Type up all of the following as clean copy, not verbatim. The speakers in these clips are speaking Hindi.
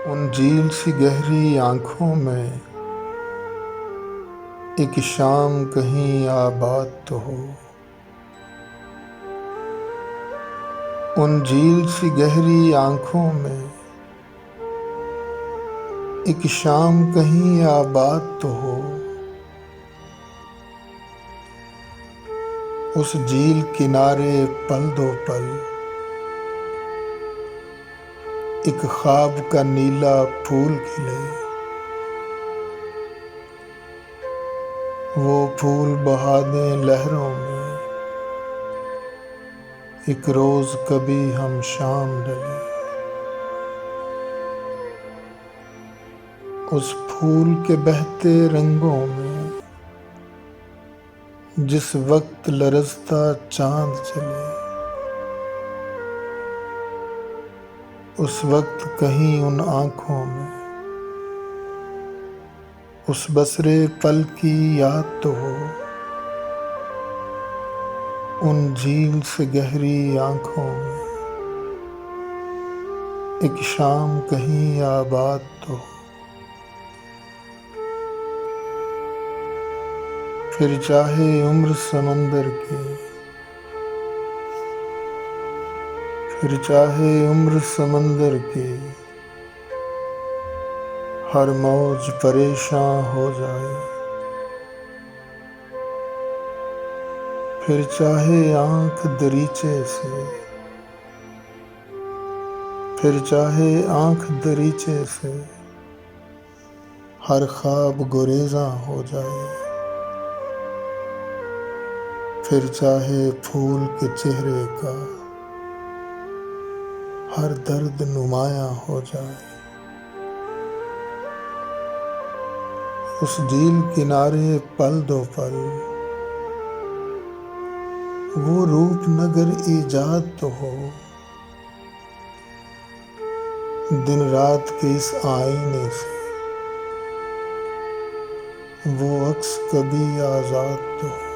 उन झील सी गहरी आँखों में एक शाम कहीं आबाद तो हो। उन झील सी गहरी आँखों में एक शाम कहीं आबाद तो हो। उस झील किनारे पल दो पल एक ख्वाब का नीला फूल खिले। वो फूल बहा दें लहरों में, एक रोज कभी हम शाम ढले। उस फूल के बहते रंगों में जिस वक्त लरजता चांद चले, उस वक्त कहीं उन आँखों में उस बसरे पल की याद तो हो। उन झील से गहरी आँखों में एक शाम कहीं आबाद तो हो। फिर चाहे उम्र समंदर की, फिर चाहे उम्र समंदर की हर मौज परेशान हो जाए। फिर चाहे आँख दरीचे से, फिर चाहे आँख दरीचे से हर ख्वाब गुरेज़ा हो जाए। फिर चाहे फूल के चेहरे का हर दर्द नुमायां हो जाए। उस झील किनारे पल दो पल वो रूपनगर ईजाद तो हो। दिन रात के इस आईने से वो अक्स कभी आजाद तो हो।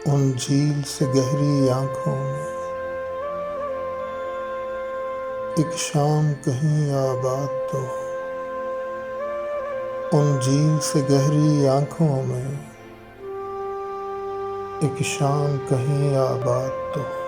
उन झील से गहरी आँखों में एक शाम कहीं आबाद तो हो। उन झील से गहरी आँखों में एक शाम कहीं आबाद तो हो।